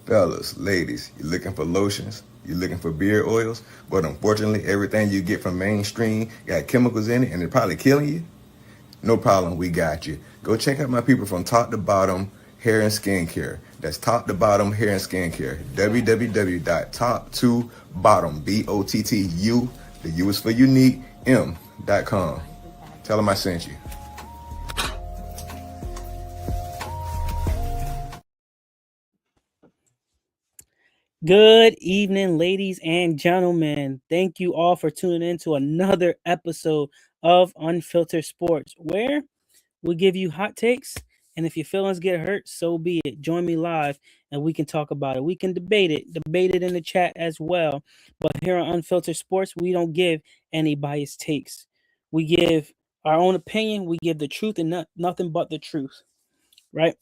Fellas, ladies, you looking for lotions? You looking for beard oils? But unfortunately, everything you get from mainstream got chemicals in it and they're probably killing you? No problem, we got you. Go check out my people from Top to Bottom Hair and Skincare. That's Top to Bottom Hair and Skincare. www.top2bottom, BOTTU, the U is for unique, M.com. Tell them I sent you. Good evening, ladies and gentlemen. Thank you all for tuning in to another episode of Unfiltered Sports, where we give you hot takes. And if your feelings get hurt, so be it. Join me live and we can talk about it. We can debate it in the chat as well. But here on Unfiltered Sports, we don't give any biased takes. We give our own opinion, we give the truth and nothing but the truth, right?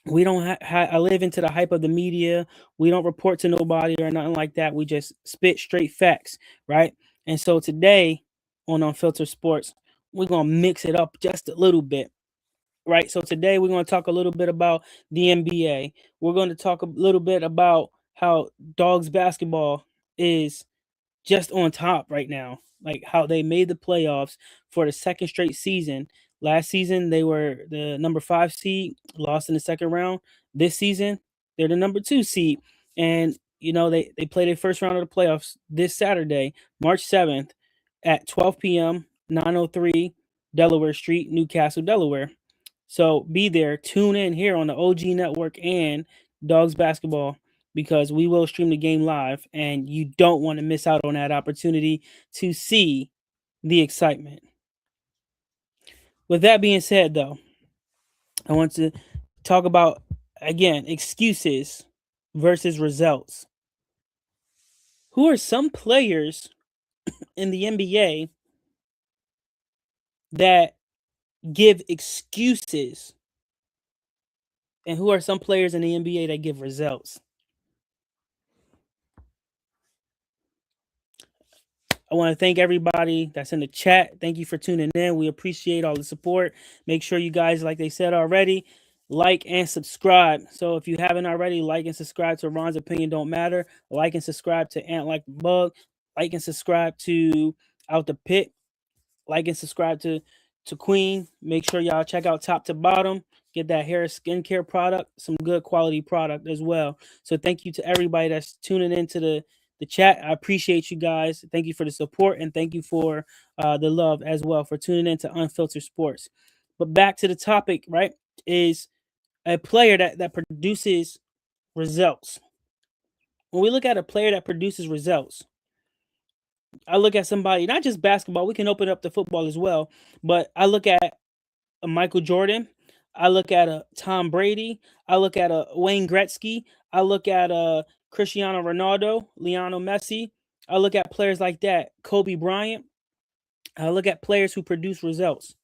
We don't live into the hype of the media. We don't report to nobody or nothing like that. We just spit straight facts, right? And so today on Unfiltered Sports, we're going to mix it up just a little bit, right? So today we're going to talk a little bit about the NBA. We're going to talk a little bit about how Dogs basketball is just on top right now. Like how they made the playoffs for the second straight season. Last season they were the number 5 seed, lost in the second round. This season they're the number 2 seed, and they play their first round of the playoffs this Saturday, March 7th, at 12 p.m. 903 Delaware Street, Newcastle, Delaware. So be there, tune in here on the OG Network and Dogs Basketball, because we will stream the game live and you don't want to miss out on that opportunity to see the excitement. With that being said, though, I want to talk about, again, excuses versus results. Who are some players in the NBA that give excuses, and who are some players in the NBA that give results? I want to thank everybody that's in the chat. Thank you for tuning in. We appreciate all the support. Make sure you guys, like they said already, like and subscribe. So if you haven't already, like and subscribe to Ron's Opinion Don't Matter. Like and subscribe to Ant Like the Bug. Like and subscribe to Out the Pit. Like and subscribe to Queen. Make sure y'all check out Top to Bottom. Get that hair skincare product, some good quality product as well. So thank you to everybody that's tuning into the chat. I appreciate you guys. Thank you for the support, and thank you for the love as well for tuning in to Unfiltered Sports. But back to the topic, right? Is a player that produces results. When we look at a player that produces results, I look at somebody, not just basketball, we can open up to football as well, but I look at a Michael Jordan, I look at a Tom Brady, I look at a Wayne Gretzky, I look at a Cristiano Ronaldo, Lionel Messi, I look at players like that, Kobe Bryant. I look at players who produce results.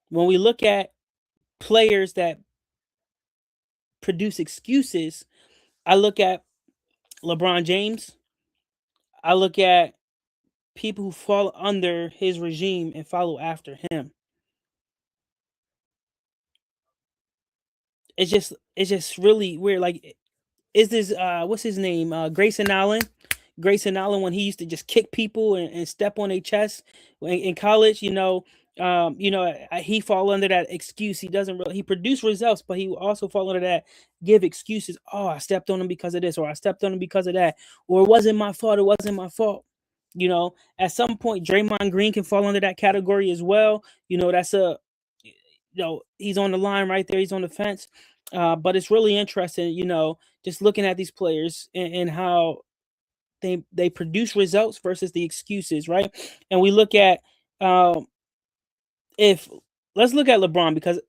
When we look at players that produce excuses, I look at LeBron James. I look at people who fall under his regime and follow after him. It's just really weird. Like, is this what's his name? Grayson Allen. Grayson Allen, when he used to just kick people and step on their chest in college, he fall under that excuse. He doesn't really, he produced results, but he will also fall under that give excuses. Oh, I stepped on him because of this, or I stepped on him because of that, or it wasn't my fault. It wasn't my fault. At some point, Draymond Green can fall under that category as well. That's he's on the line right there. He's on the fence. But it's really interesting, just looking at these players and how they produce results versus the excuses, right? And we look at if let's look at LeBron, because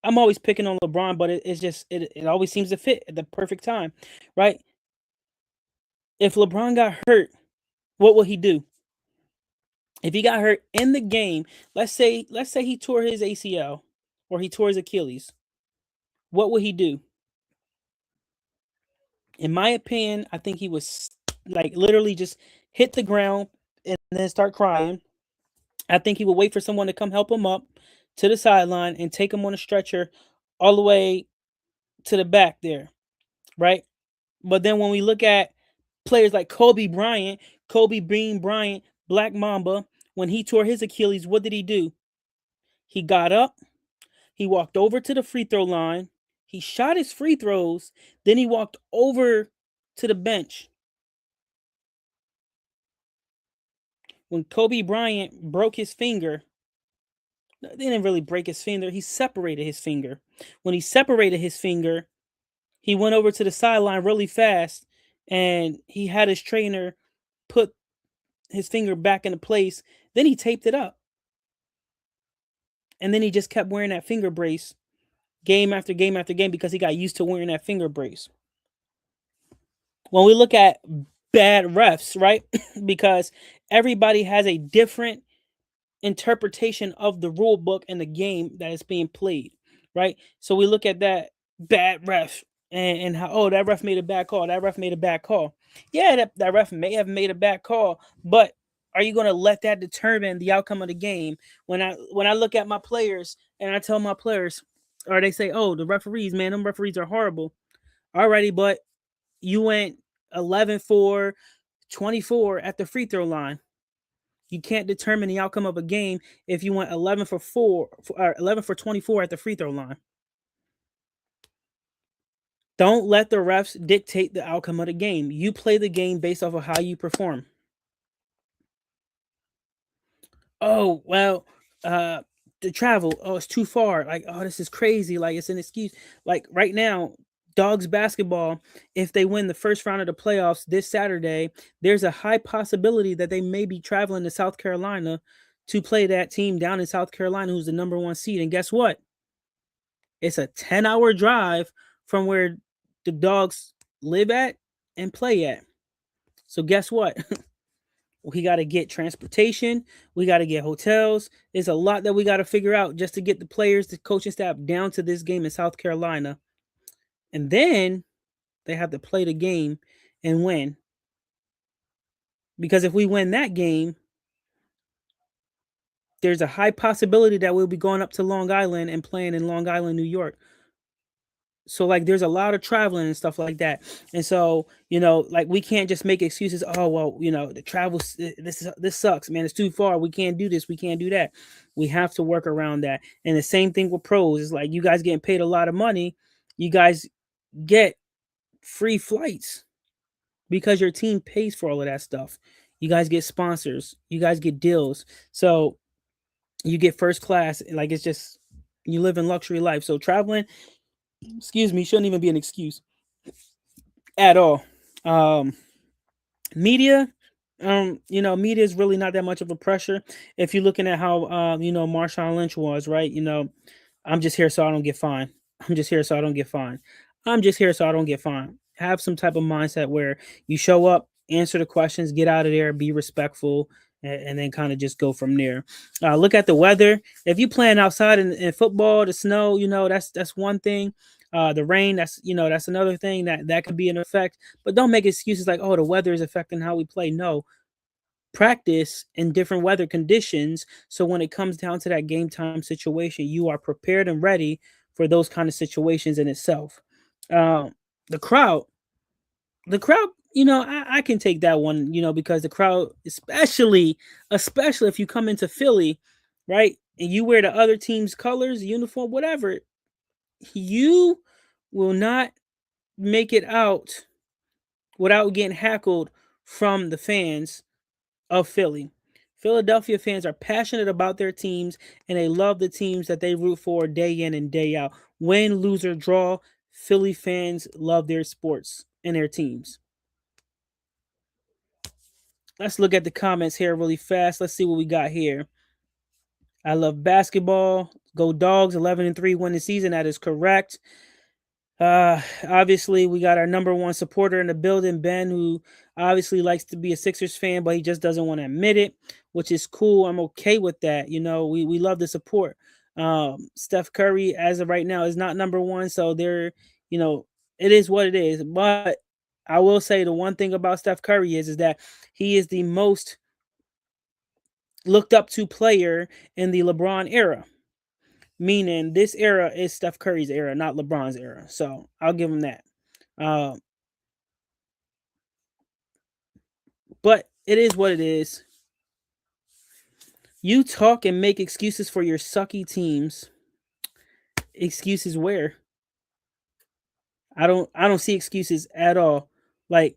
I'm always picking on LeBron, but it's just it always seems to fit at the perfect time, right? If LeBron got hurt, what will he do? If he got hurt in the game, let's say he tore his ACL or he tore his Achilles, what would he do? In my opinion, I think he was like literally just hit the ground and then start crying. I think he would wait for someone to come help him up to the sideline and take him on a stretcher all the way to the back there, right? But then when we look at players like Kobe Bean Bryant, Black Mamba, when he tore his Achilles, what did he do? He got up, he walked over to the free throw line, he shot his free throws, then he walked over to the bench. When Kobe Bryant broke his finger, they didn't really break his finger, he separated his finger. When he separated his finger, he went over to the sideline really fast and he had his trainer put his finger back into place. Then he taped it up. And then he just kept wearing that finger brace game after game after game because he got used to wearing that finger brace. When we look at bad refs, right? Because everybody has a different interpretation of the rule book and the game that is being played, right? So we look at that bad ref and how, oh, that ref made a bad call. That ref made a bad call. Yeah, that ref may have made a bad call, but are you going to let that determine the outcome of the game? When I look at my players and I tell my players, or they say, oh, the referees, man, them referees are horrible. Alrighty, but you went 11-4, 24 at the free throw line. You can't determine the outcome of a game if you went 11 for 4 or 11 for 24 at the free throw line. Don't let the refs dictate the outcome of the game. You play the game based off of how you perform. Oh, well, the travel, oh, it's too far. Like, oh, this is crazy. Like, it's an excuse. Like, right now, Dogs basketball, if they win the first round of the playoffs this Saturday, there's a high possibility that they may be traveling to South Carolina to play that team down in South Carolina, who's the number one seed. And guess what? It's a 10-hour drive from where the Dogs live at and play at. So guess what? We got to get transportation. We got to get hotels. There's a lot that we got to figure out just to get the players, the coaching staff down to this game in South Carolina. And then they have to play the game and win. Because if we win that game, there's a high possibility that we'll be going up to Long Island and playing in Long Island, New York. So like there's a lot of traveling and stuff like that. And so, like we can't just make excuses, oh well, the travel, this sucks, man. It's too far. We can't do this, we can't do that. We have to work around that. And the same thing with pros. It's like you guys getting paid a lot of money. You guys get free flights because your team pays for all of that stuff. You guys get sponsors, you guys get deals. So you get first class. Like it's just you live in luxury life. So traveling, excuse me, shouldn't even be an excuse at all. Media, media is really not that much of a pressure. If you're looking at how Marshawn Lynch was, right? I'm just here so I don't get fined. I'm just here so I don't get fined. I'm just here so I don't get fined. Have some type of mindset where you show up, answer the questions, get out of there, be respectful, and then kind of just go from there. Look at the weather. If you playing outside in football, the snow, that's one thing. The rain, that's another thing that could be an effect. But don't make excuses like, oh, the weather is affecting how we play. No, practice in different weather conditions. So when it comes down to that game time situation, you are prepared and ready for those kind of situations in itself. The crowd, I can take that one, because the crowd, especially if you come into Philly, right, and you wear the other team's colors, uniform, whatever, you will not make it out without getting heckled from the fans of Philly. Philadelphia fans are passionate about their teams and they love the teams that they root for day in and day out. Win, lose, or draw, Philly fans love their sports and their teams. Let's look at the comments here really fast. Let's see what we got here. I love basketball. Go Dogs, 11-3 win the season. That is correct. Obviously, we got our number one supporter in the building, Ben, who obviously likes to be a Sixers fan, but he just doesn't want to admit it, which is cool. I'm okay with that. We love the support. Steph Curry, as of right now, is not number one, so it is what it is. But I will say the one thing about Steph Curry is that he is the most looked up to player in the LeBron era. meaning this era is Steph Curry's era, not LeBron's era. So I'll give him that. Uh, but it is what it is. You talk and make excuses for your sucky teams. Excuses where? I don't see excuses at all. Like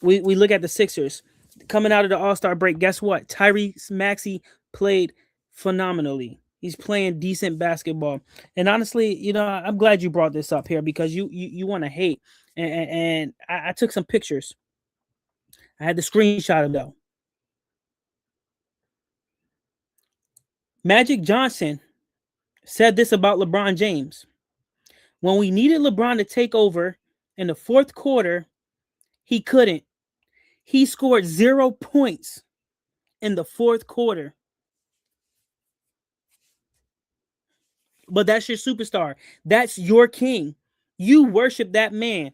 we look at the Sixers coming out of the All-Star break. Guess what? Tyrese Maxey played phenomenally. He's playing decent basketball. And honestly, I'm glad you brought this up here because you want to hate. And I took some pictures. I had the screenshot of though. Magic Johnson said this about LeBron James. When we needed LeBron to take over in the fourth quarter, he couldn't. He scored 0 points in the fourth quarter. But that's your superstar. That's your king. You worship that man.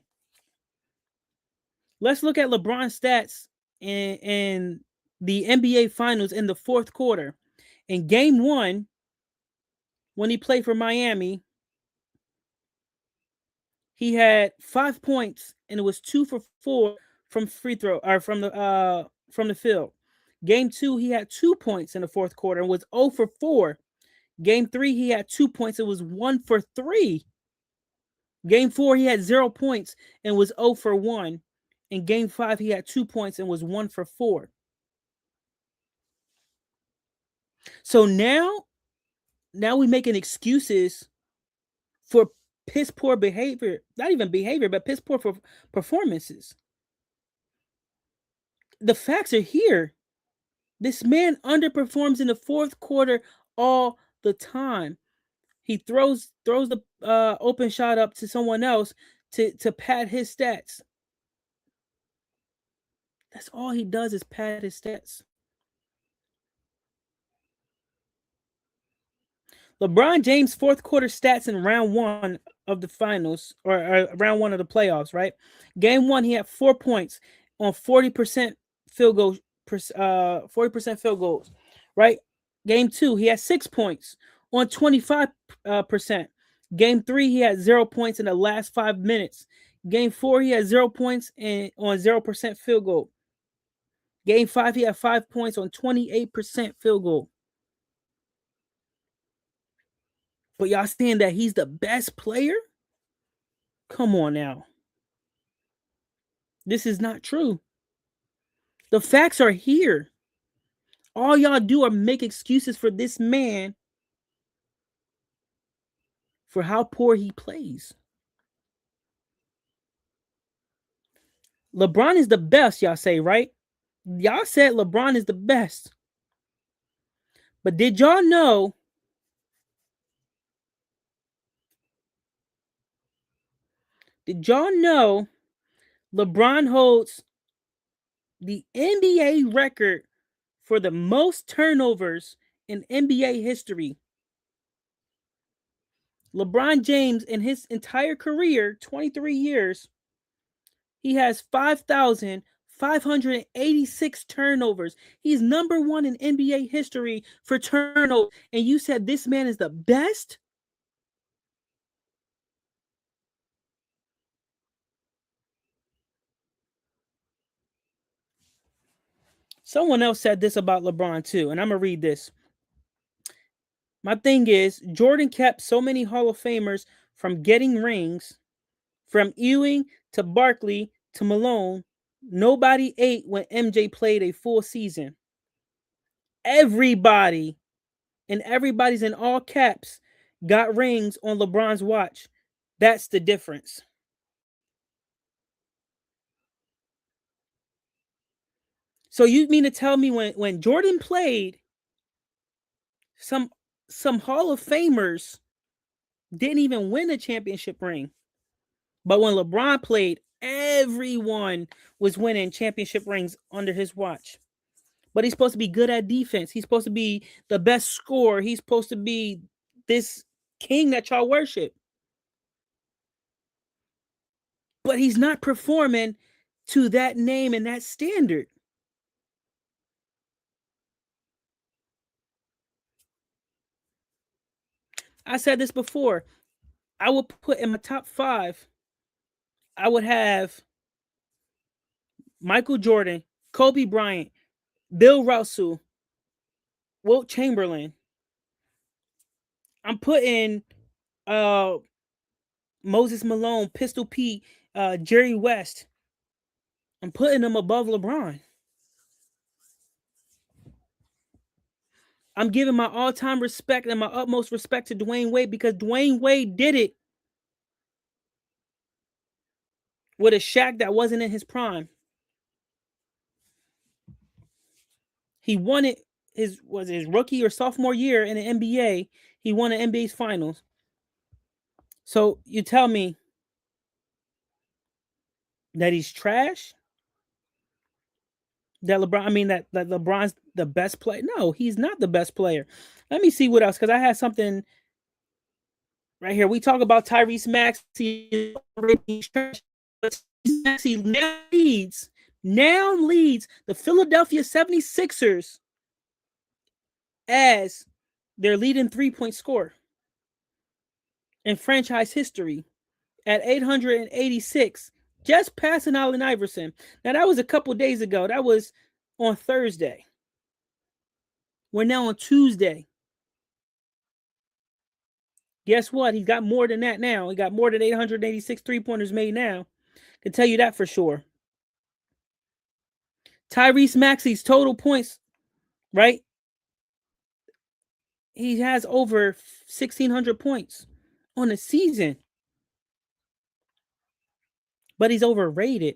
Let's look at LeBron's stats in the NBA Finals in the fourth quarter. In game 1, when he played for Miami, he had 5 points and it was 2 for 4 from free throw or from the field. Game 2, he had 2 points in the fourth quarter and was 0 for 4. Game 3, he had 2 points. It was 1 for 3. Game 4, he had 0 points and was 0 for 1. In game 5, he had 2 points and was 1 for 4. So now we're making excuses for piss poor behavior. Not even behavior, but piss poor for performances. The facts are here. This man underperforms in the fourth quarter all the time. He throws the open shot up to someone else to pad his stats. That's all he does is pad his stats. LeBron James' fourth quarter stats in round 1 of the finals or round 1 of the playoffs, right? Game 1, he had 4 points on 40% field goals, 40% field goals, right? Game 2, he had 6 points on 25%. Game 3, he had 0 points in the last 5 minutes. Game 4, he had 0 points on 0% field goal. Game 5, he had 5 points on 28% field goal. But y'all saying that he's the best player? Come on now. This is not true. The facts are here. All y'all do are make excuses for this man for how poor he plays. LeBron is the best, y'all say, right? Y'all said LeBron is the best. But did y'all know LeBron holds the NBA record for the most turnovers in NBA history? LeBron James, in his entire career, 23 years, he has 5,586 turnovers. He's number 1 in NBA history for turnovers. And you said this man is the best? Someone else said this about LeBron too, and I'm going to read this. My thing is, Jordan kept so many Hall of Famers from getting rings, from Ewing to Barkley to Malone. Nobody ate when MJ played a full season. Everybody, and everybody's in all caps, got rings on LeBron's watch. That's the difference. So you mean to tell me when Jordan played, some Hall of Famers didn't even win a championship ring. But when LeBron played, everyone was winning championship rings under his watch. But he's supposed to be good at defense. He's supposed to be the best scorer. He's supposed to be this king that y'all worship. But he's not performing to that name and that standard. I said this before. I would put in my top 5. I would have Michael Jordan, Kobe Bryant, Bill Russell, Wilt Chamberlain. I'm putting uh Moses Malone, Pistol Pete, Jerry West. I'm putting them above LeBron. I'm giving my all-time respect and my utmost respect to Dwayne Wade because Dwayne Wade did it with a Shaq that wasn't in his prime. He won it his rookie or sophomore year in the NBA. He won the NBA's finals. So you tell me that he's trash? That LeBron's the best player? No, he's not the best player. Let me see what else, because I had something right here. We talk about Tyrese Maxey. Maxey now leads the Philadelphia 76ers as their leading 3-point scorer in franchise history at 886, just passing Allen Iverson. Now, that was a couple days ago. That was on Thursday. We're now on Tuesday. Guess what? He's got more than that now. He got more than 886 3-pointers made now. I can tell you that for sure. Tyrese Maxey's total points, right? He has over 1,600 points on a season. But he's overrated.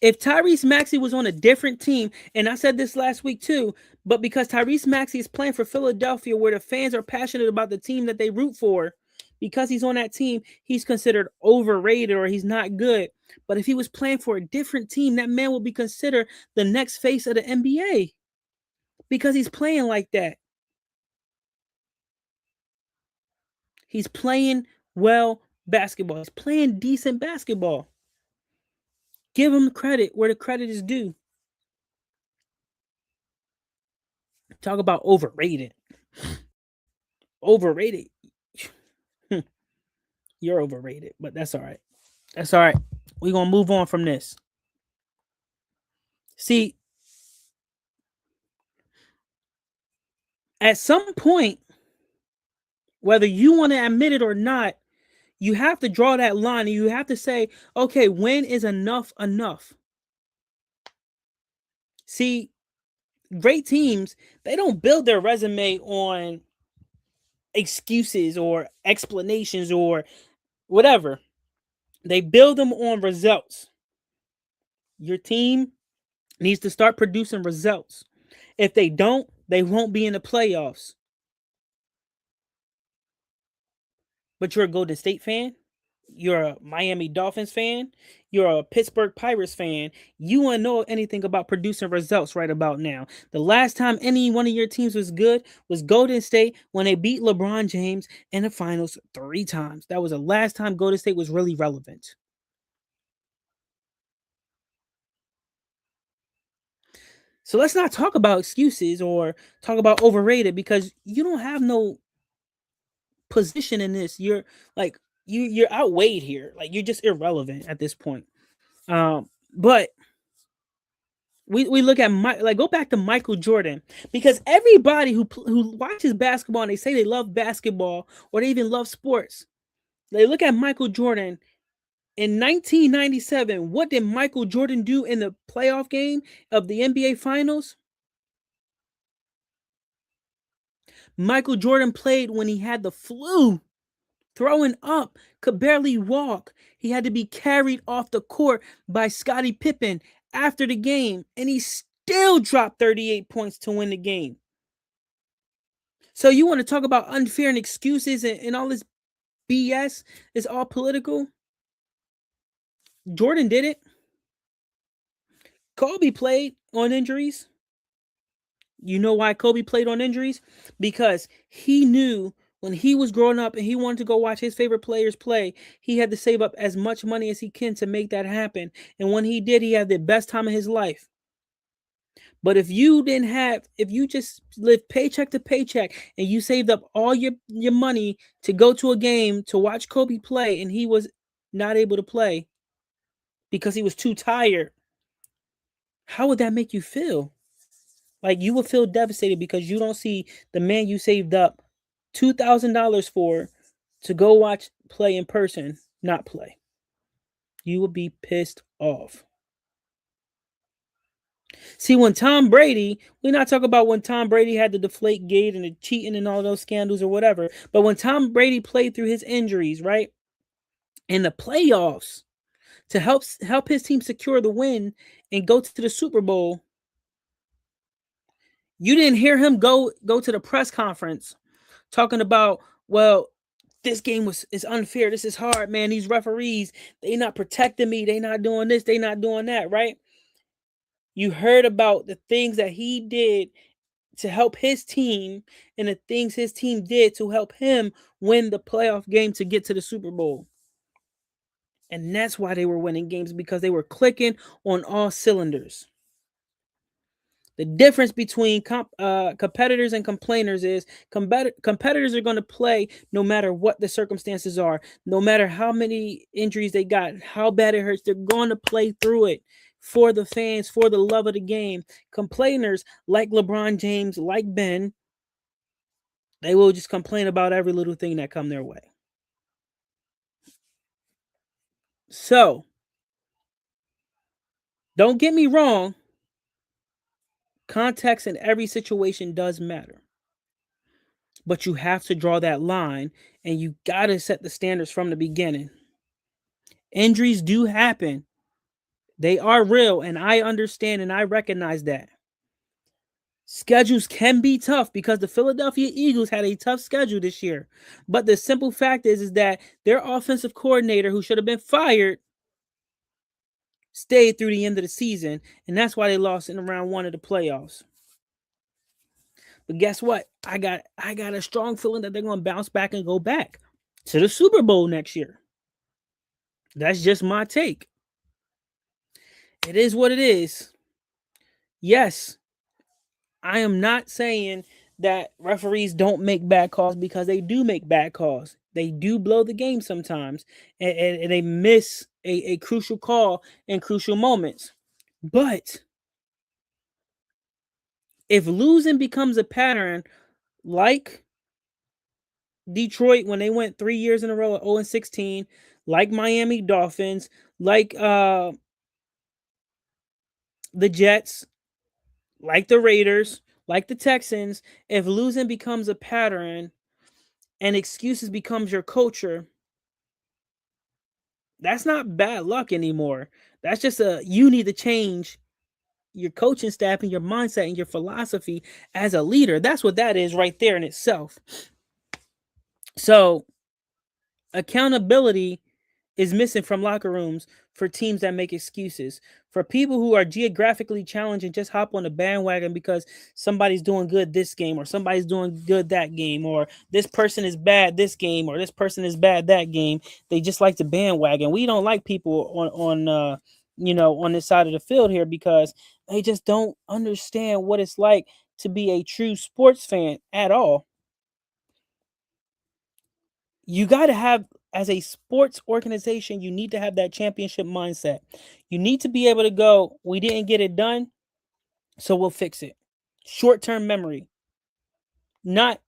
If Tyrese Maxey was on a different team, and I said this last week too, but because Tyrese Maxey is playing for Philadelphia where the fans are passionate about the team that they root for, because he's on that team, he's considered overrated or he's not good. But if he was playing for a different team, that man will be considered the next face of the NBA because he's playing like that. He's playing well basketball. He's playing decent basketball. Give him credit where the credit is due. Talk about overrated. Overrated. You're overrated, but that's all right. That's all right. We're going to move on from this. See, at some point, whether you want to admit it or not, you have to draw that line and you have to say, okay, when is enough enough? See, great teams, they don't build their resume on excuses or explanations or whatever. They build them on results. Your team needs to start producing results. If they don't, they won't be in the playoffs. But you're a Golden State fan, you're a Miami Dolphins fan, you're a Pittsburgh Pirates fan, you want to know anything about producing results right about now. The last time any one of your teams was good was Golden State when they beat LeBron James in the finals 3 times. That was the last time Golden State was really relevant. So let's not talk about excuses or talk about overrated because you don't have no position in this. You're like you're outweighed here. Like you're just irrelevant at this point. But we look at go back to Michael Jordan because everybody who watches basketball and they say they love basketball or they even love sports, they look at Michael Jordan in 1997. What did Michael Jordan do in the playoff game of the NBA Finals? Michael Jordan played when he had the flu, throwing up, could barely walk. He had to be carried off the court by Scottie Pippen after the game, and he still dropped 38 points to win the game. So you want to talk about unfair and excuses and all this BS? It's all political. Jordan did it. Kobe played on injuries. You know why Kobe played on injuries? Because he knew when he was growing up and he wanted to go watch his favorite players play, he had to save up as much money as he can to make that happen. And when he did, he had the best time of his life. But if you just live paycheck to paycheck and you saved up all your money to go to a game to watch Kobe play and he was not able to play because he was too tired, how would that make you feel? Like you would feel devastated because you don't see the man you saved up $2,000 for to go watch play in person not play. You would be pissed off. See, when Tom Brady, we're not talking about when Tom Brady had the deflate gate and the cheating and all those scandals or whatever, but when Tom Brady played through his injuries, right? In the playoffs to help his team secure the win and go to the Super Bowl, you didn't hear him go to the press conference talking about, well, this game is unfair. This is hard, man. These referees, they not protecting me. They not doing this. They not doing that, right? You heard about the things that he did to help his team and the things his team did to help him win the playoff game to get to the Super Bowl. And that's why they were winning games, because they were clicking on all cylinders. The difference between competitors and complainers is competitors are going to play no matter what the circumstances are, no matter how many injuries they got, how bad it hurts. They're going to play through it for the fans, for the love of the game. Complainers like LeBron James, like Ben, they will just complain about every little thing that come their way. So, don't get me wrong. Context in every situation does matter. But you have to draw that line and you got to set the standards from the beginning. Injuries do happen. They are real, and I understand and I recognize that. Schedules can be tough because the Philadelphia Eagles had a tough schedule this year. But the simple fact is that their offensive coordinator, who should have been fired, stayed through the end of the season, and that's why they lost in round one of the playoffs. But guess what? I got a strong feeling that they're going to bounce back and go back to the Super Bowl next year. That's just my take. It is what it is. Yes, I am not saying that referees don't make bad calls, because they do make bad calls. They do blow the game sometimes, and they miss a crucial call in crucial moments. But if losing becomes a pattern, like Detroit when they went 3 years in a row at 0-16, like Miami Dolphins, like the Jets, like the Raiders, like the Texans, if losing becomes a pattern and excuses becomes your culture, that's not bad luck anymore. That's just you need to change your coaching staff and your mindset and your philosophy as a leader. That's what that is right there in itself. So, accountability is missing from locker rooms for teams that make excuses. For people who are geographically challenged and just hop on the bandwagon because somebody's doing good this game, or somebody's doing good that game, or this person is bad this game, or this person is bad that game. They just like the bandwagon. We don't like people on this side of the field here, because they just don't understand what it's like to be a true sports fan at all. You got to have, as a sports organization, you need to have that championship mindset. You need to be able to go, we didn't get it done, so we'll fix it. Short-term memory. Not,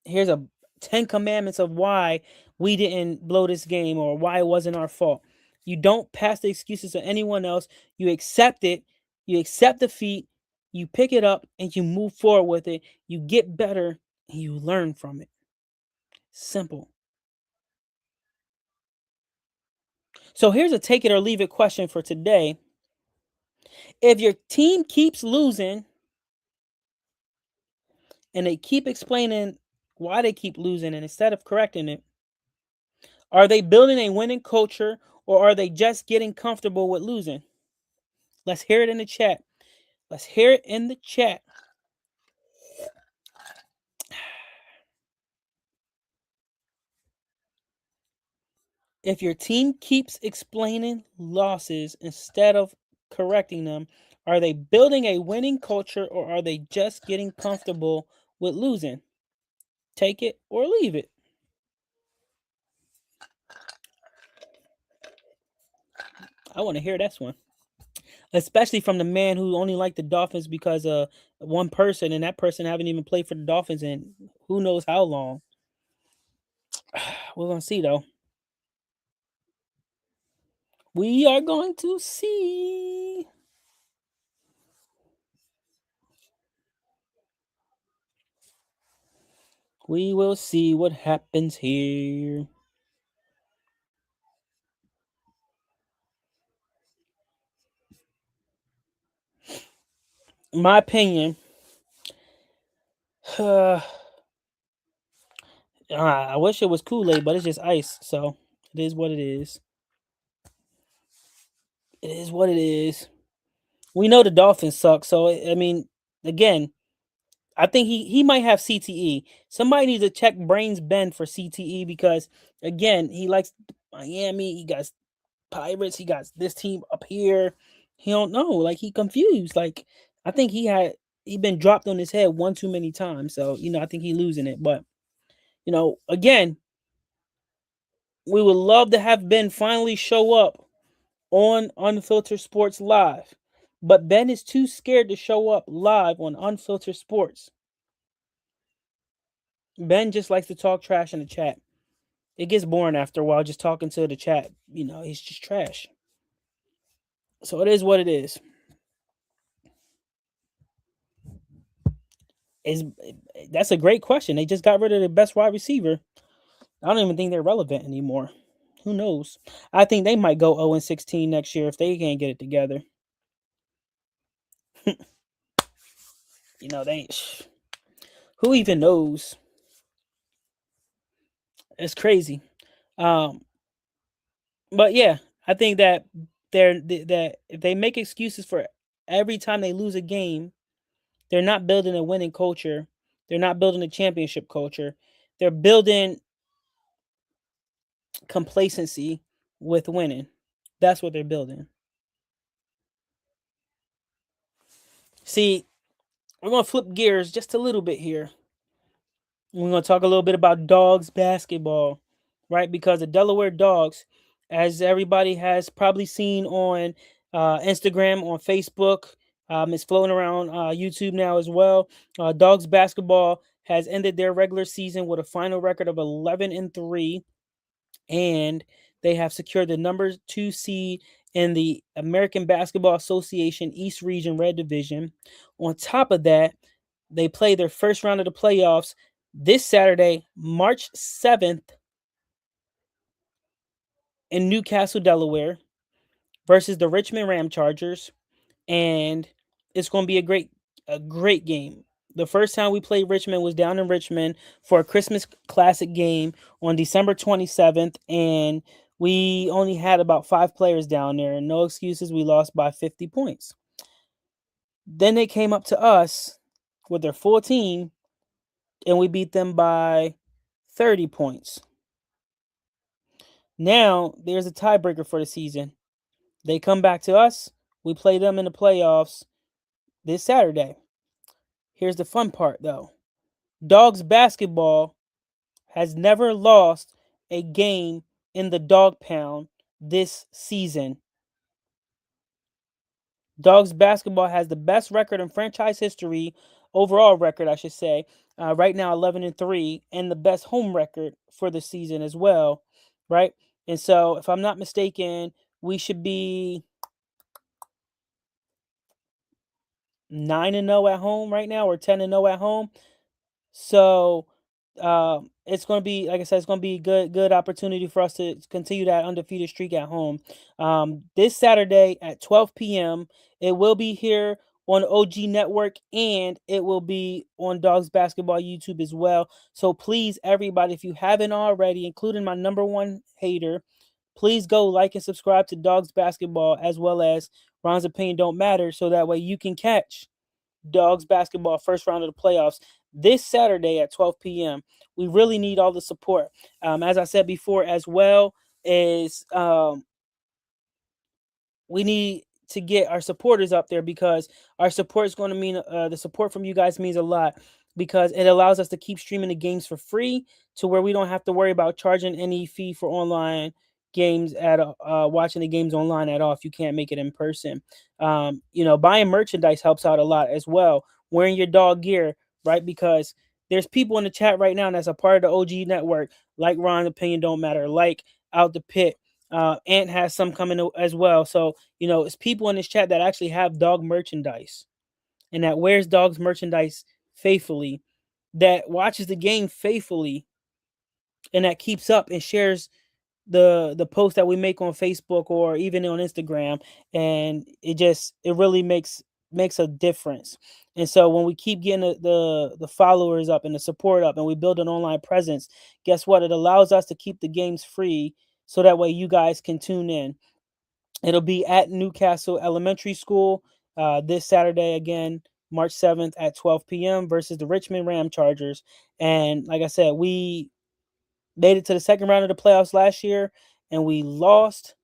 here's a 10 commandments of why we didn't blow this game or why it wasn't our fault. You don't pass the excuses to anyone else. You accept it. You accept defeat. You pick it up and you move forward with it. You get better and you learn from it. Simple. So here's a take it or leave it question for today. If your team keeps losing and they keep explaining why they keep losing, and instead of correcting it, are they building a winning culture, or are they just getting comfortable with losing? Let's hear it in the chat. Let's hear it in the chat. If your team keeps explaining losses instead of correcting them, Are they building a winning culture or are they just getting comfortable with losing? Take it or leave it. I want to hear this one. Especially from the man who only liked the Dolphins because of one person, and that person haven't even played for the Dolphins in who knows how long. We're gonna see though. We are going to see. We will see what happens here. My opinion. I wish it was Kool-Aid, but it's just ice. So it is what it is. It is what it is. We know the Dolphins suck. So I mean, again, I think he might have CTE. Somebody needs to check Brains Ben for CTE because again, he likes Miami. He got Pirates. He got this team up here. He don't know. Like he confused. Like I think he been dropped on his head one too many times. So I think he losing it. But again, we would love to have Ben finally show up on Unfiltered Sports Live. But Ben is too scared to show up live on Unfiltered Sports. Ben just likes to talk trash in the chat. It gets boring after a while just talking to the chat. He's just trash. So it is what it is. Is That's a great question. They just got rid of the best wide receiver. I don't even think they're relevant anymore. Who knows? I think they might go 0-16 next year if they can't get it together. They who even knows? It's crazy. Um, but yeah, I think that that if they make excuses for every time they lose a game, they're not building a winning culture. They're not building a championship culture. They're building complacency with winning. That's what they're building. See, we're going to flip gears just a little bit here. We're going to talk a little bit about dogs basketball, right? Because the Delaware Dogs, as everybody has probably seen on Instagram, on Facebook, it's floating around YouTube now as well. Dogs basketball has ended their regular season with a final record of 11-3, and they have secured the number 2 seed in the American Basketball Association East Region Red Division. On top of that, they play their first round of the playoffs this Saturday, March 7th, in Newcastle, Delaware, versus the Richmond Ram Chargers, and it's going to be a great game. The first time we played Richmond was down in Richmond for a Christmas Classic game on December 27th, and we only had about 5 players down there, and no excuses, we lost by 50 points. Then they came up to us with their full team, and we beat them by 30 points. Now, there's a tiebreaker for the season. They come back to us. We play them in the playoffs this Saturday. Here's the fun part, though. Dogs basketball has never lost a game in the dog pound this season. Dogs basketball has the best record in franchise history, overall record, I should say, right now 11-3, and the best home record for the season as well, right? And so, if I'm not mistaken, we should be 9-0 at home right now, or 10-0 at home. So it's going to be, like I said, it's going to be a good opportunity for us to continue that undefeated streak at home. This Saturday at 12 p.m. It will be here on OG Network, and it will be on Dogs Basketball YouTube as well. So please, everybody, if you haven't already, including my number one hater, please go like and subscribe to Dogs Basketball as well as Ron's Opinion Don't Matter, so that way you can catch Dogs basketball first round of the playoffs this Saturday at 12 p.m. We really need all the support. As I said before as well, is we need to get our supporters up there, because our support is going to mean the support from you guys means a lot, because it allows us to keep streaming the games for free, to where we don't have to worry about charging any fee for online games at watching the games online at all if you can't make it in person. Buying merchandise helps out a lot as well. Wearing your dog gear, right? Because there's people in the chat right now that's a part of the OG network, like Ron Opinion Don't Matter, like Out the Pit. Ant has some coming as well. So, it's people in this chat that actually have dog merchandise and that wears dogs merchandise faithfully, that watches the game faithfully, and that keeps up and shares the post that we make on Facebook or even on Instagram. And it really makes a difference. And so when we keep getting the followers up and the support up and we build an online presence, guess what? It allows us to keep the games free, so that way you guys can tune in. It'll be at Newcastle Elementary School this Saturday again, March 7th at 12 p.m. versus the Richmond Ram Chargers. And like I said, we made it to the second round of the playoffs last year, and we lost.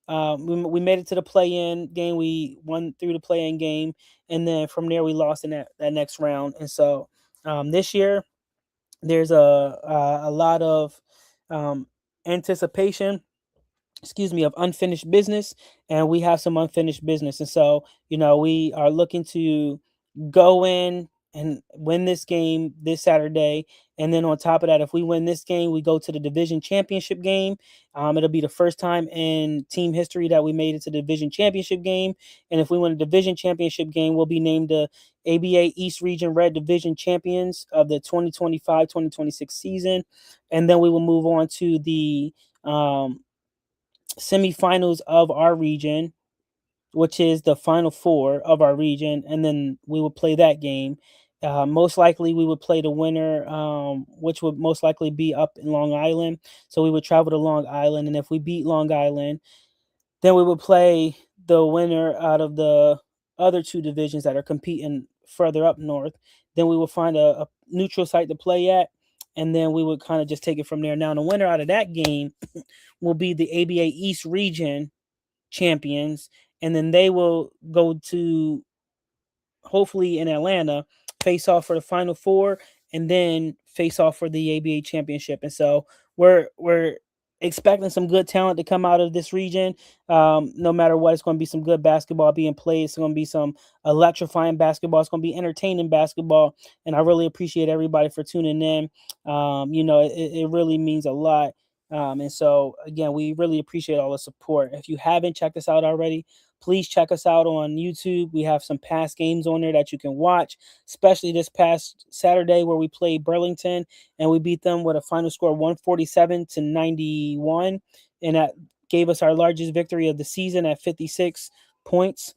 We made it to the play-in game. We won through the play-in game, and then from there we lost in that next round. And so this year there's a lot of anticipation, of unfinished business, and we have some unfinished business. And so, we are looking to go in and win this game this Saturday. And then on top of that, if we win this game, we go to the division championship game. It'll be the first time in team history that we made it to the division championship game. And if we win the division championship game, we'll be named the ABA East Region Red Division champions of the 2025-2026 season. And then we will move on to the semifinals of our region, which is the final four of our region, and then we would play that game. Most likely, we would play the winner, which would most likely be up in Long Island. So we would travel to Long Island, and if we beat Long Island, then we would play the winner out of the other two divisions that are competing further up north. Then we would find a neutral site to play at, and then we would kind of just take it from there. Now, the winner out of that game will be the ABA East region champions, and then they will go to, hopefully in Atlanta, face off for the final four, and then face off for the ABA championship. And so we're expecting some good talent to come out of this region. No matter what, it's going to be some good basketball being played. It's going to be some electrifying basketball. It's going to be entertaining basketball. And I really appreciate everybody for tuning in. It really means a lot. And so, again, we really appreciate all the support. If you haven't checked us out already, please check us out on YouTube. We have some past games on there that you can watch, especially this past Saturday where we played Burlington and we beat them with a final score of 147-91. And that gave us our largest victory of the season at 56 points.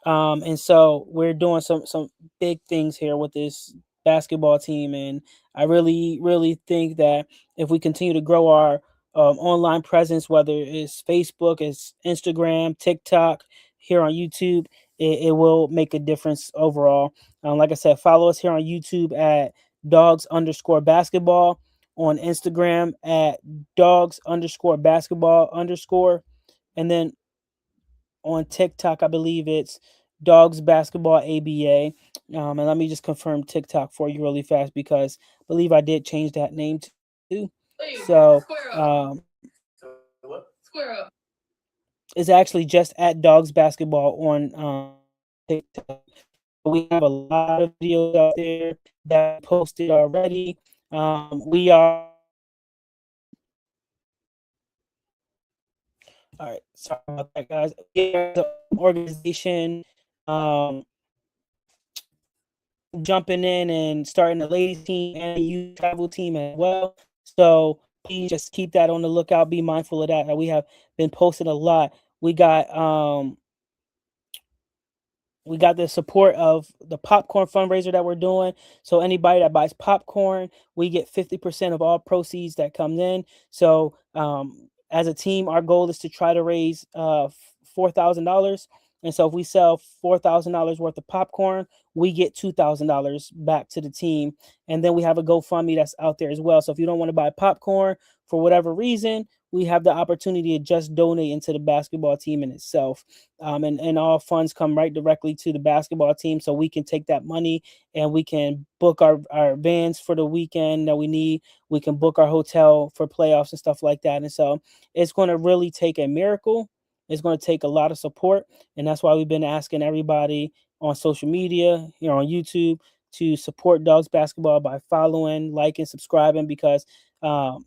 And so we're doing some big things here with this basketball team. And I really, really think that if we continue to grow our online presence, whether it's Facebook, it's Instagram, TikTok, here on YouTube, it will make a difference overall. Like I said, follow us here on YouTube at dogs_basketball, on Instagram at dogs_basketball_, and then on TikTok, I believe it's Dogs Basketball ABA. And let me just confirm TikTok for you really fast, because I believe I did change that name too. So it's actually just at Dogs Basketball on TikTok. We have a lot of videos out there that we posted already. We are All right. Sorry about that, guys. We are an organization jumping in and starting the ladies team and the youth travel team as well. So please just keep that on the lookout. Be mindful of that. We have been posting a lot. We got the support of the popcorn fundraiser that we're doing. So anybody that buys popcorn, we get 50% of all proceeds that comes in. So as a team, our goal is to try to raise $4,000 And so if we sell $4,000 worth of popcorn, we get $2,000 back to the team. And then we have a GoFundMe that's out there as well. So if you don't want to buy popcorn for whatever reason, we have the opportunity to just donate into the basketball team in itself. And all funds come right directly to the basketball team. So we can take that money and we can book our vans for the weekend that we need. We can book our hotel for playoffs and stuff like that. And so it's going to really take a miracle. It's going to take a lot of support. And that's why we've been asking everybody on social media, here on YouTube, to support Dogs Basketball by following, liking, subscribing, because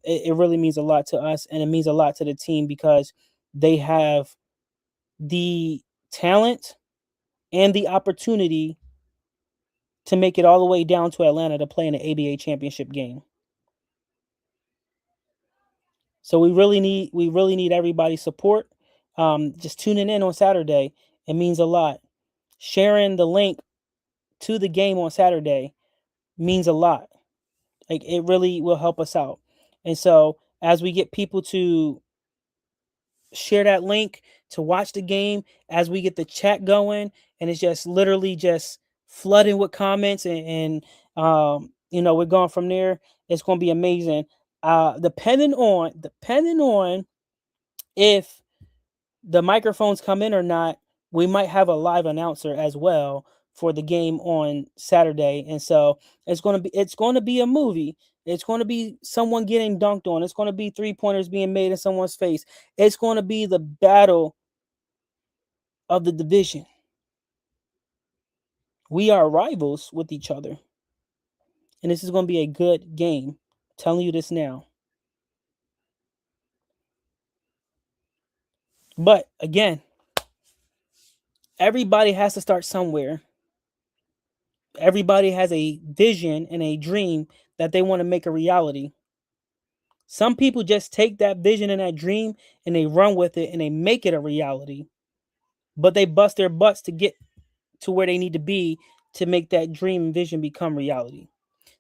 it really means a lot to us and it means a lot to the team because they have the talent and the opportunity to make it all the way down to Atlanta to play in the ABA championship game. So we really need everybody's support. Just tuning in on Saturday, it means a lot. Sharing the link to the game on Saturday means a lot. Like it really will help us out. And so as we get people to share that link to watch the game, as we get the chat going, and it's just literally just flooding with comments and we're going from there. It's going to be amazing. Depending on if the microphones come in or not, we might have a live announcer as well for the game on Saturday. And so it's going to be a movie. It's going to be someone getting dunked on. It's going to be three-pointers being made in someone's face. It's going to be the battle of the division. We are rivals with each other. And this is going to be a good game. I'm telling you this now. But again, everybody has to start somewhere. Everybody has a vision and a dream that they want to make a reality. Some people just take that vision and that dream and they run with it and they make it a reality. But they bust their butts to get to where they need to be to make that dream and vision become reality.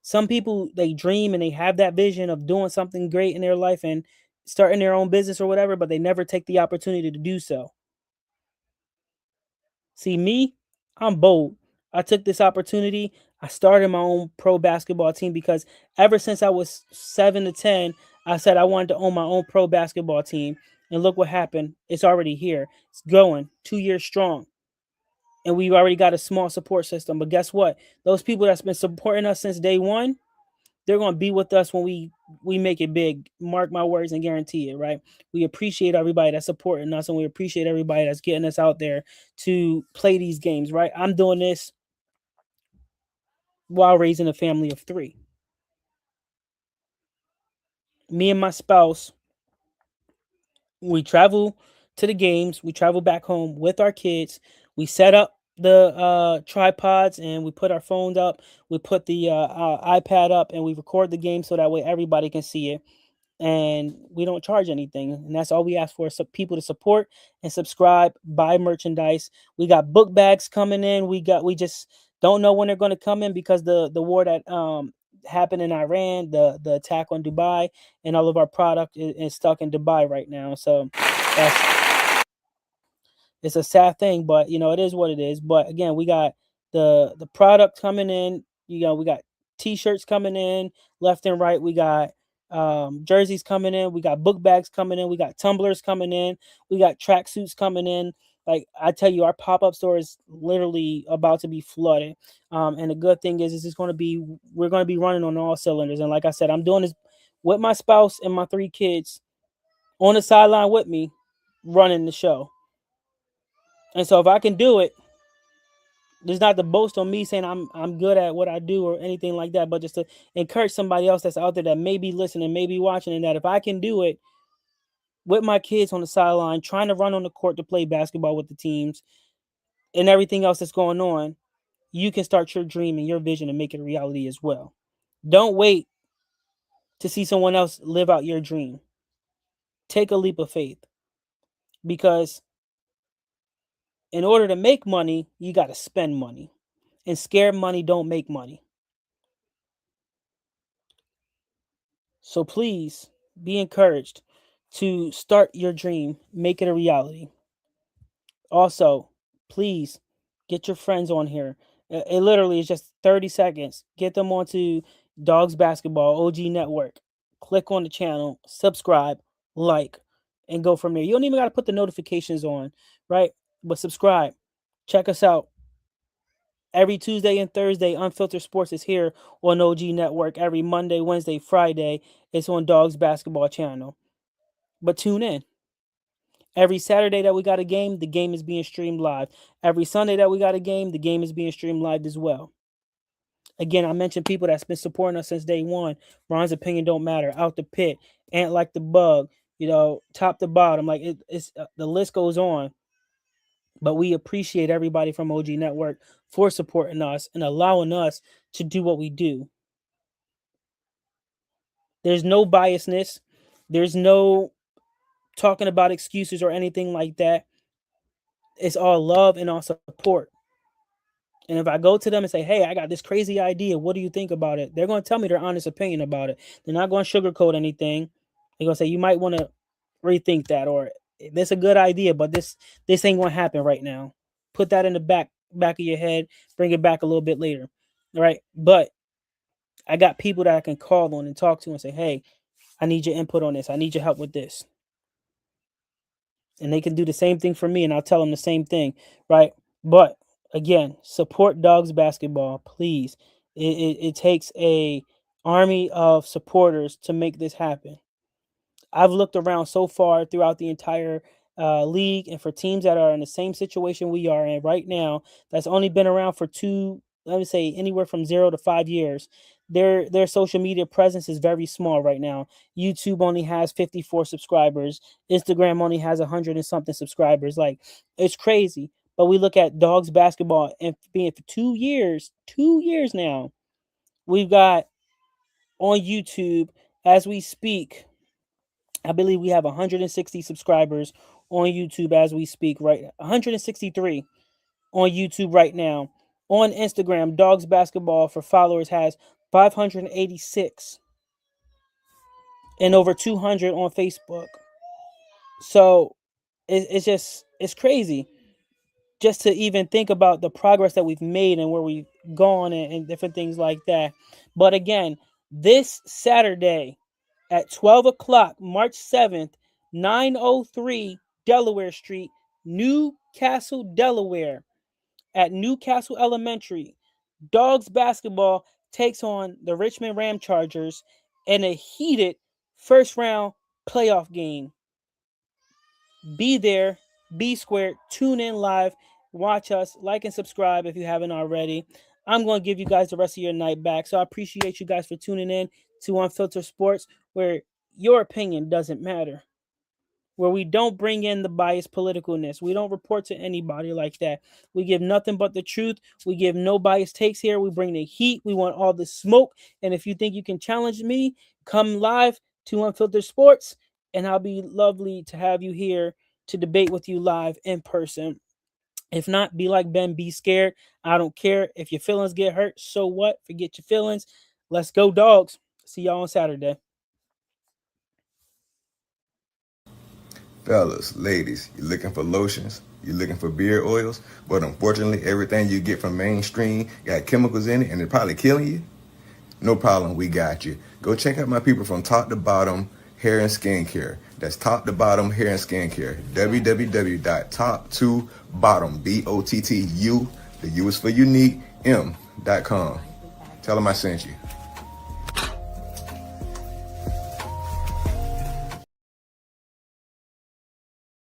Some people, they dream and they have that vision of doing something great in their life and starting their own business or whatever, but they never take the opportunity to do so. See, me, I'm bold. I took this opportunity. I started my own pro basketball team because ever since I was 7 to 10, I said I wanted to own my own pro basketball team. And look what happened. It's already here. It's going 2 years strong. And we've already got a small support system. But guess what? Those people that's been supporting us since day one, they're going to be with us when we make it big. Mark my words and guarantee it, right? We appreciate everybody that's supporting us and we appreciate everybody that's getting us out there to play these games, right? I'm doing this while raising a family of 3. Me and my spouse, we travel to the games, we travel back home with our kids. We set up the tripods and we put our phones up. We put the iPad up and we record the game so that way everybody can see it. And we don't charge anything. And that's all we ask for is people to support and subscribe, buy merchandise. We got book bags coming in. We just don't know when they're going to come in because the war that happened in Iran, the attack on Dubai, and all of our product is stuck in Dubai right now. So it's a sad thing, but it is what it is. But again, we got the product coming in. We got t-shirts coming in left and right. We got jerseys coming in. We got book bags coming in. We got tumblers coming in. We got tracksuits coming in. Like I tell you, our pop-up store is literally about to be flooded. And the good thing is we're going to be running on all cylinders. And like I said, I'm doing this with my spouse and my 3 kids on the sideline with me, running the show. And so if I can do it, there's not to boast on me saying I'm good at what I do or anything like that, but just to encourage somebody else that's out there that may be listening, may be watching, and that if I can do it with my kids on the sideline, trying to run on the court to play basketball with the teams and everything else that's going on, you can start your dream and your vision and make it a reality as well. Don't wait to see someone else live out your dream. Take a leap of faith because in order to make money, you got to spend money. And scared money don't make money. So please be encouraged to start your dream, make it a reality. Also, Please get your friends on here. It literally is just 30 seconds. Get them onto Dogs Basketball OG Network. Click on the channel, subscribe, like, and go from there. You don't even got to put the notifications on, right? But subscribe. Check us out. Every Tuesday and Thursday, Unfiltered Sports is here on OG Network. Every Monday, Wednesday, Friday, it's on Dogs Basketball channel. But tune in. Every Saturday that we got a game, the game is being streamed live. Every Sunday that we got a game, the game is being streamed live as well. Again, I mentioned people that's been supporting us since day one. Ron's opinion don't matter. Out the pit, Ant like the bug, top to bottom. Like it's the list goes on. But we appreciate everybody from OG Network for supporting us and allowing us to do what we do. There's no biasness. There's no talking about excuses or anything like that. It's all love and all support. And if I go to them and say, hey, I got this crazy idea, what do you think about it? They're going to tell me their honest opinion about it. They're not going to sugarcoat anything. They're going to say, you might want to rethink that, or this is a good idea, but this ain't going to happen right now. Put that in the back of your head, bring it back a little bit later. All right. But I got people that I can call on and talk to and say, hey, I need your input on this. I need your help with this. And they can do the same thing for me, and I'll tell them the same thing, right? But again, support Dogs Basketball, please. It takes a army of supporters to make this happen. I've looked around so far throughout the entire league, and for teams that are in the same situation we are in right now, that's only been around for let me say anywhere from 0 to 5 years. Their social media presence is very small right now. YouTube only has 54 subscribers. Instagram only has 100 and something subscribers. Like, it's crazy. But we look at Dogs Basketball, and being for 2 years now, we've got on YouTube as we speak. I believe we have 160 subscribers on YouTube as we speak, right? 163 on YouTube right now. On Instagram, Dogs Basketball for followers has 586 and over 200 on Facebook. So it's crazy just to even think about the progress that we've made and where we've gone and different things like that. But again, this Saturday at 12 o'clock, March 7th, 903 Delaware Street, Newcastle, Delaware, at Newcastle Elementary, Dogs Basketball takes on the Richmond Ram Chargers in a heated first round playoff game. Be there, be squared, tune in live, watch us, like and subscribe if you haven't already. I'm going to give you guys the rest of your night back. So I appreciate you guys for tuning in to Unfiltered Sports, where your opinion doesn't matter, where we don't bring in the biased politicalness. We don't report to anybody like that. We give nothing but the truth. We give no biased takes here. We bring the heat. We want all the smoke. And if you think you can challenge me, come live to Unfiltered Sports, and I'll be lovely to have you here to debate with you live in person. If not, be like Ben, be scared. I don't care. If your feelings get hurt, so what? Forget your feelings. Let's go, Dogs. See y'all on Saturday. Fellas, ladies, you looking for lotions? You looking for beard oils? But unfortunately, everything you get from mainstream got chemicals in it and they're probably killing you? No problem, we got you. Go check out my people from Top to Bottom Hair and Skincare. That's Top to Bottom Hair and Skincare. www.top2bottom, BOTTU, the U is for unique, M.com. Tell them I sent you.